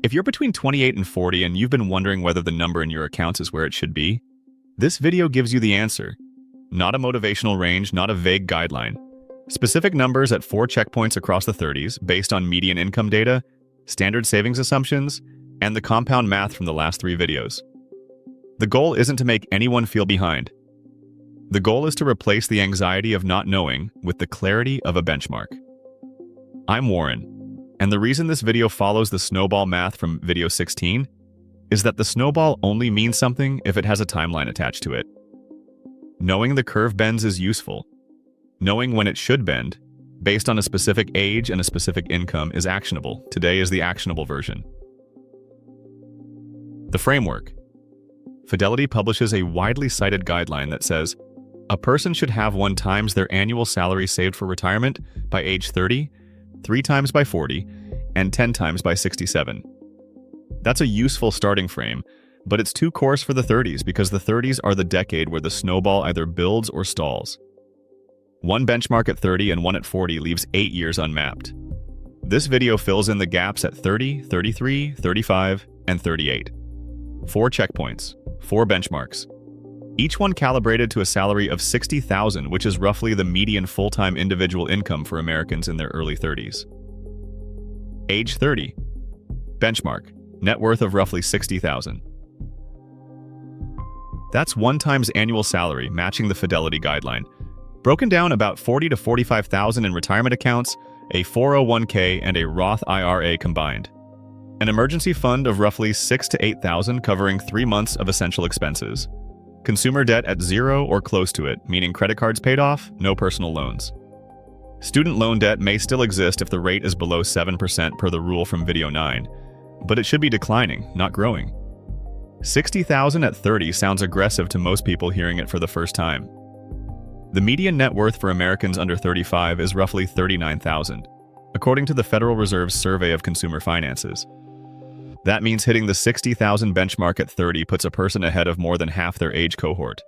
If you're between 28 and 40 and you've been wondering whether the number in your accounts is where it should be, this video gives you the answer. Not a motivational range, not a vague guideline. Specific numbers at 4 checkpoints across the 30s based on median income data, standard savings assumptions, and the compound math from the last 3 videos. The goal isn't to make anyone feel behind. The goal is to replace the anxiety of not knowing with the clarity of a benchmark. I'm Warren, and the reason this video follows the snowball math from video 16 is that the snowball only means something if it has a timeline attached to it. Knowing the curve bends is useful. Knowing when it should bend, based on a specific age and a specific income, is actionable. Today is the actionable version. The framework. Fidelity publishes a widely cited guideline that says, a person should have 1 times their annual salary saved for retirement by age 30, 3 times by 40, and 10 times by 67. That's a useful starting frame, but it's too coarse for the 30s because the 30s are the decade where the snowball either builds or stalls. 1 benchmark at 30 and 1 at 40 leaves 8 years unmapped. This video fills in the gaps at 30, 33, 35, and 38. 4 checkpoints, 4 benchmarks. Each one calibrated to a salary of $60,000, which is roughly the median full-time individual income for Americans in their early 30s. Age 30. Benchmark. Net worth of roughly $60,000. That's 1 times annual salary, matching the Fidelity guideline. Broken down about $40,000 to $45,000 in retirement accounts, a 401k, and a Roth IRA combined. An emergency fund of roughly $6,000 to $8,000 covering 3 months of essential expenses. Consumer debt at 0 or close to it, meaning credit cards paid off, no personal loans. Student loan debt may still exist if the rate is below 7% per the rule from video 9, but it should be declining, not growing. $60,000 at 30 sounds aggressive to most people hearing it for the first time. The median net worth for Americans under 35 is roughly $39,000, according to the Federal Reserve's Survey of Consumer Finances. That means hitting the $60,000 benchmark at 30 puts a person ahead of more than half their age cohort.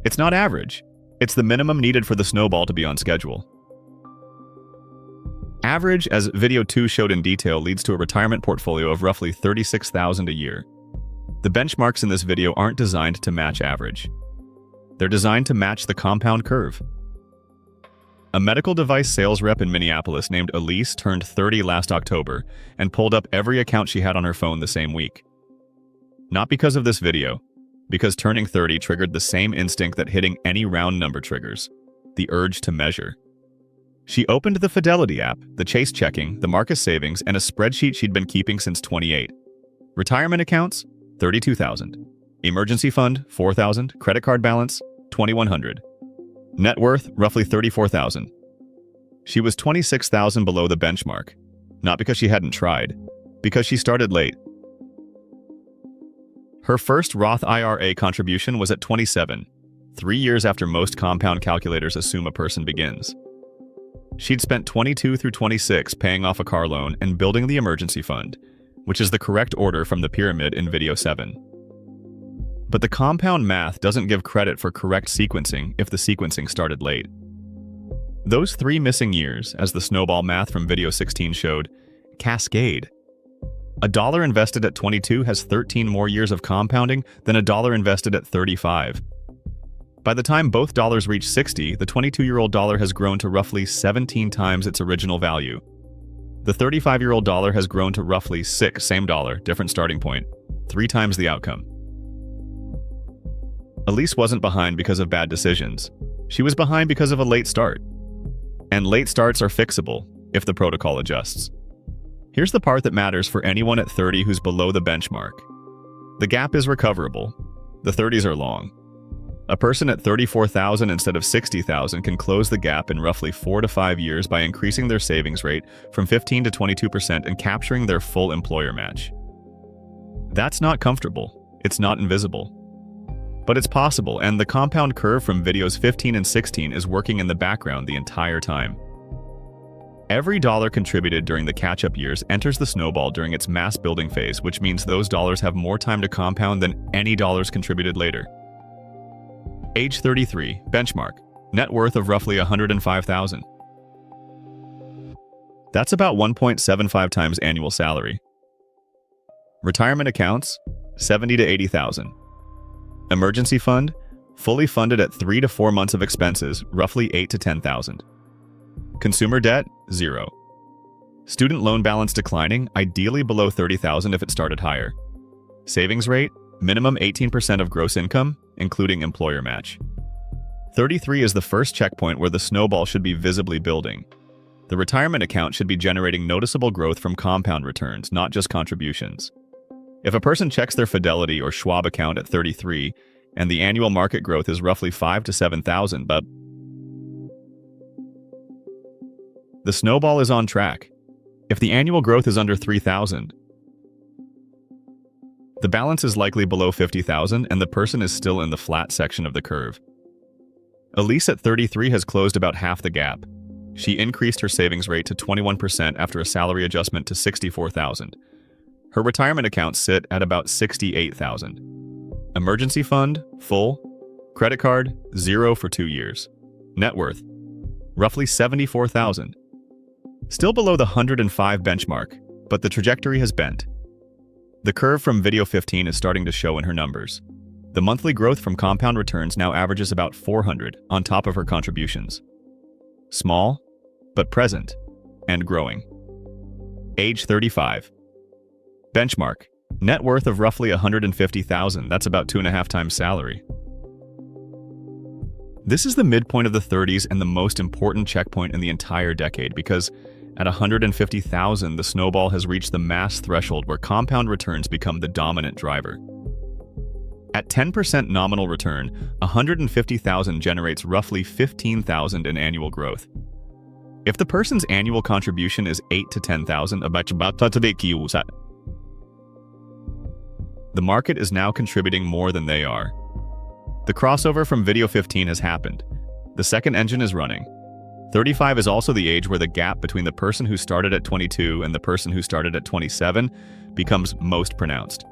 It's not average. It's the minimum needed for the snowball to be on schedule. Average, as video 2 showed in detail, leads to a retirement portfolio of roughly $36,000 a year. The benchmarks in this video aren't designed to match average. They're designed to match the compound curve. A medical device sales rep in Minneapolis named Elise turned 30 last October and pulled up every account she had on her phone the same week. Not because of this video, because turning 30 triggered the same instinct that hitting any round number triggers, the urge to measure. She opened the Fidelity app, the Chase checking, the Marcus savings, and a spreadsheet she'd been keeping since 28. Retirement accounts, $32,000. Emergency fund, $4,000. Credit card balance, $2,100. Net worth, roughly $34,000. She was $26,000 below the benchmark, not because she hadn't tried, because she started late. Her first Roth IRA contribution was at 27, 3 years after most compound calculators assume a person begins. She'd spent 22 through 26 paying off a car loan and building the emergency fund, which is the correct order from the pyramid in video 7. But the compound math doesn't give credit for correct sequencing if the sequencing started late. Those 3 missing years, as the snowball math from video 16 showed, cascade. A dollar invested at 22 has 13 more years of compounding than a dollar invested at 35. By the time both dollars reach 60, the 22-year-old dollar has grown to roughly 17 times its original value. The 35-year-old dollar has grown to roughly 6, same dollar, different starting point, 3 times the outcome. Elise wasn't behind because of bad decisions. She was behind because of a late start. And late starts are fixable if the protocol adjusts. Here's the part that matters for anyone at 30 who's below the benchmark. The gap is recoverable. The 30s are long. A person at $34,000 instead of $60,000 can close the gap in roughly 4 to 5 years by increasing their savings rate from 15 to 22% and capturing their full employer match. That's not comfortable. It's not invisible. But it's possible, and the compound curve from videos 15 and 16 is working in the background the entire time. Every dollar contributed during the catch-up years enters the snowball during its mass building phase, which means those dollars have more time to compound than any dollars contributed later. Age 33, benchmark, net worth of roughly $105,000. That's about 1.75 times annual salary. Retirement accounts, 70 to 80,000. Emergency fund, fully funded at 3 to 4 months of expenses, roughly 8 to 10,000. Consumer debt, 0. Student loan balance declining, ideally below 30,000 if it started higher. Savings rate, minimum 18% of gross income, including employer match. 33 is the first checkpoint where the snowball should be visibly building. The retirement account should be generating noticeable growth from compound returns, not just contributions. If a person checks their Fidelity or Schwab account at 33, and the annual market growth is roughly 5 to 7,000, but the snowball is on track. If the annual growth is under 3,000, the balance is likely below 50,000 and the person is still in the flat section of the curve. Elise at 33 has closed about half the gap. She increased her savings rate to 21% after a salary adjustment to 64,000. Her retirement accounts sit at about 68,000. Emergency fund, full. Credit card, 0 for 2 years. Net worth, roughly 74,000. Still below the 105 benchmark, but the trajectory has bent. The curve from video 15 is starting to show in her numbers. The monthly growth from compound returns now averages about 400 on top of her contributions. Small, but present, and growing. Age 35. Benchmark, net worth of roughly 150,000, that's about 2.5 times salary. This is the midpoint of the 30s and the most important checkpoint in the entire decade because at 150,000, the snowball has reached the mass threshold where compound returns become the dominant driver. At 10% nominal return, 150,000 generates roughly 15,000 in annual growth. If the person's annual contribution is 8 to 10,000, the market is now contributing more than they are. The crossover from video 15 has happened. The second engine is running. 35 is also the age where the gap between the person who started at 22 and the person who started at 27 becomes most pronounced.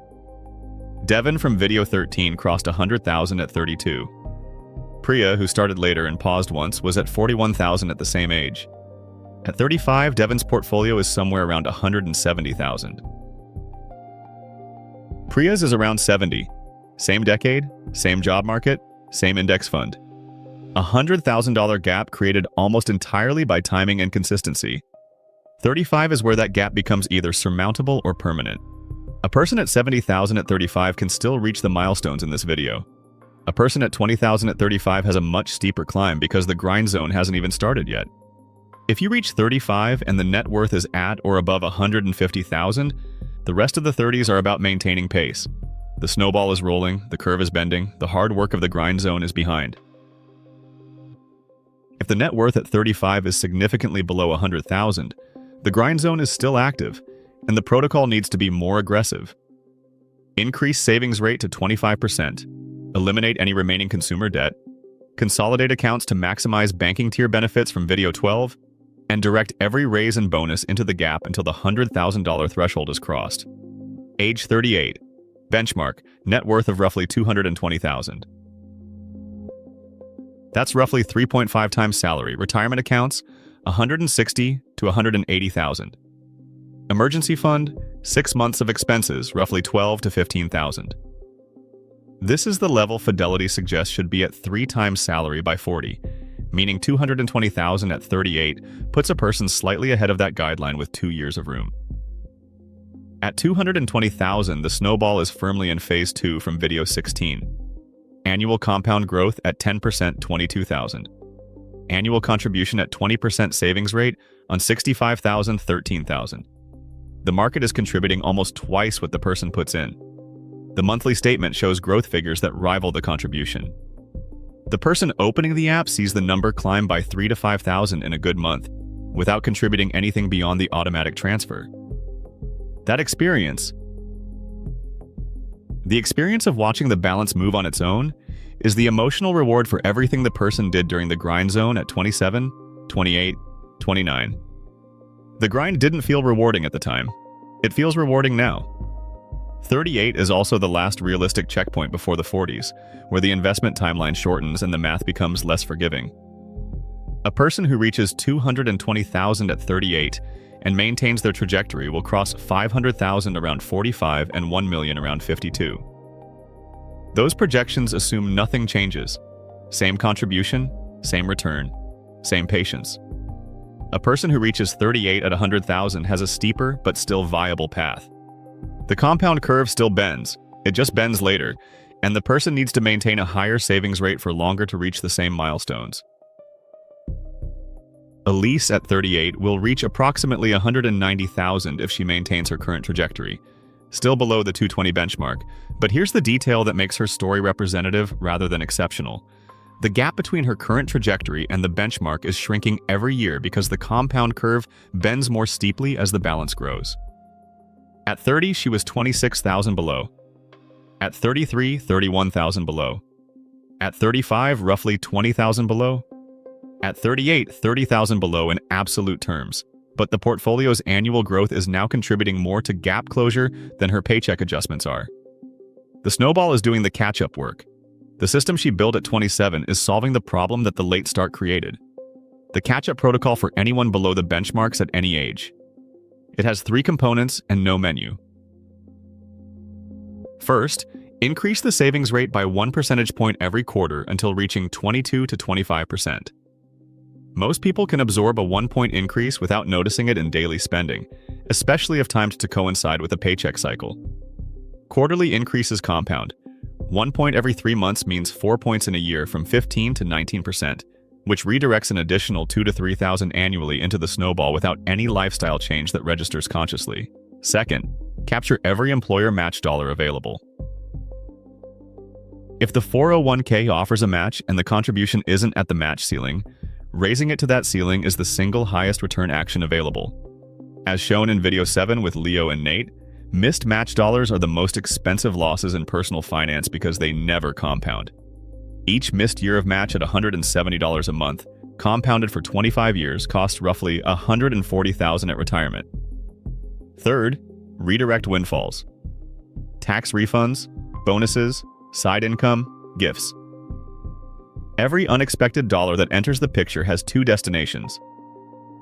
Devin from video 13 crossed 100,000 at 32. Priya, who started later and paused once, was at 41,000 at the same age. At 35, Devin's portfolio is somewhere around 170,000. Priya's is around 70. Same decade, same job market, same index fund. A $100,000 gap created almost entirely by timing and consistency. 35 is where that gap becomes either surmountable or permanent. A person at 70,000 at 35 can still reach the milestones in this video. A person at 20,000 at 35 has a much steeper climb because the grind zone hasn't even started yet. If you reach 35 and the net worth is at or above 150,000, the rest of the 30s are about maintaining pace. The snowball is rolling, the curve is bending, the hard work of the grind zone is behind. If the net worth at 35 is significantly below 100,000, the grind zone is still active, and the protocol needs to be more aggressive. Increase savings rate to 25%, eliminate any remaining consumer debt, consolidate accounts to maximize banking tier benefits from video 12, and direct every raise and bonus into the gap until the $100,000 threshold is crossed. Age 38. Benchmark, net worth of roughly 220,000. That's roughly 3.5 times salary. Retirement accounts, 160 to 180,000. Emergency fund, 6 months of expenses, roughly 12 to 15,000. This is the level Fidelity suggests should be at 3 times salary by 40, meaning 220,000 at 38 puts a person slightly ahead of that guideline with 2 years of room. At 220,000, the snowball is firmly in phase 2 from video 16. Annual compound growth at 10%, 22,000. Annual contribution at 20% savings rate on 65,000, 13,000. The market is contributing almost twice what the person puts in. The monthly statement shows growth figures that rival the contribution. The person opening the app sees the number climb by 3 to 5,000 in a good month, without contributing anything beyond the automatic transfer. That experience, the experience of watching the balance move on its own, is the emotional reward for everything the person did during the grind zone at 27, 28, 29. The grind didn't feel rewarding at the time. It feels rewarding now. 38 is also the last realistic checkpoint before the 40s, where the investment timeline shortens and the math becomes less forgiving. A person who reaches 220,000 at 38 and maintains their trajectory will cross 500,000 around 45 and 1 million around 52. Those projections assume nothing changes. Same contribution, same return, same patience. A person who reaches 38 at 100,000 has a steeper but still viable path. The compound curve still bends, it just bends later, and the person needs to maintain a higher savings rate for longer to reach the same milestones. Elise at 38 will reach approximately 190,000 if she maintains her current trajectory, still below the 220 benchmark, but here's the detail that makes her story representative rather than exceptional. The gap between her current trajectory and the benchmark is shrinking every year because the compound curve bends more steeply as the balance grows. At 30, she was 26,000 below. At 33, 31,000 below. At 35, roughly 20,000 below. At 38, 30,000 below in absolute terms. But the portfolio's annual growth is now contributing more to gap closure than her paycheck adjustments are. The Snowball is doing the catch-up work. The system she built at 27 is solving the problem that the late start created. The catch-up protocol for anyone below the benchmarks at any age. It has 3 components and no menu. First, increase the savings rate by 1 percentage point every quarter until reaching 22 to 25%. Most people can absorb a 1-point increase without noticing it in daily spending, especially if timed to coincide with a paycheck cycle. Quarterly increases compound. 1 point every 3 months means 4 points in a year from 15 to 19%, which redirects an additional 2,000 to 3,000 annually into the Snowball without any lifestyle change that registers consciously. Second, capture every employer match dollar available. If the 401k offers a match and the contribution isn't at the match ceiling, raising it to that ceiling is the single highest return action available. As shown in video 7 with Leo and Nate, missed match dollars are the most expensive losses in personal finance because they never compound. Each missed year of match at $170 a month, compounded for 25 years, costs roughly $140,000 at retirement. Third, redirect windfalls. Tax refunds, bonuses, side income, gifts. Every unexpected dollar that enters the picture has 2 destinations: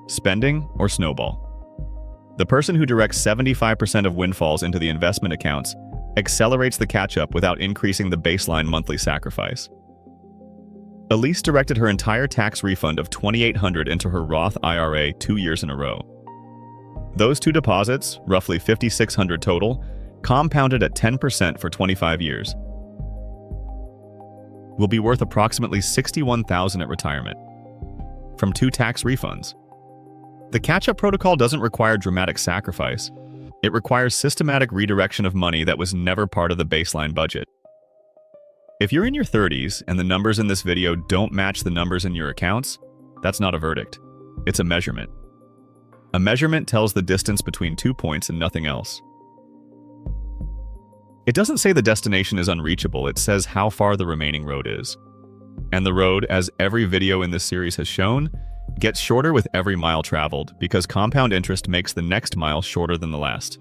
spending or Snowball. The person who directs 75% of windfalls into the investment accounts accelerates the catch-up without increasing the baseline monthly sacrifice. Elise directed her entire tax refund of $2,800 into her Roth IRA 2 years in a row. Those 2 deposits, roughly $5,600 total, compounded at 10% for 25 years. Will be worth approximately $61,000 at retirement from 2 tax refunds. The catch-up protocol doesn't require dramatic sacrifice. It requires systematic redirection of money that was never part of the baseline budget. If you're in your 30s and the numbers in this video don't match the numbers in your accounts, that's not a verdict. It's a measurement. A measurement tells the distance between 2 points and nothing else. It doesn't say the destination is unreachable, it says how far the remaining road is. And the road, as every video in this series has shown, gets shorter with every mile traveled because compound interest makes the next mile shorter than the last.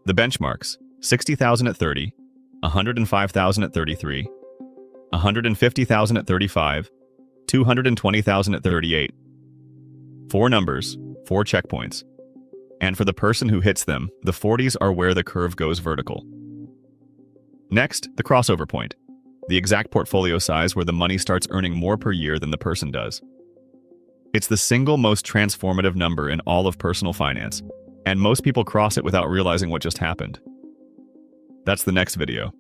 The benchmarks: 60,000 at 30, 105,000 at 33, 150,000 at 35, 220,000 at 38. 4 numbers, 4 checkpoints. And for the person who hits them, the 40s are where the curve goes vertical. Next, the crossover point, the exact portfolio size where the money starts earning more per year than the person does. It's the single most transformative number in all of personal finance, and most people cross it without realizing what just happened. That's the next video.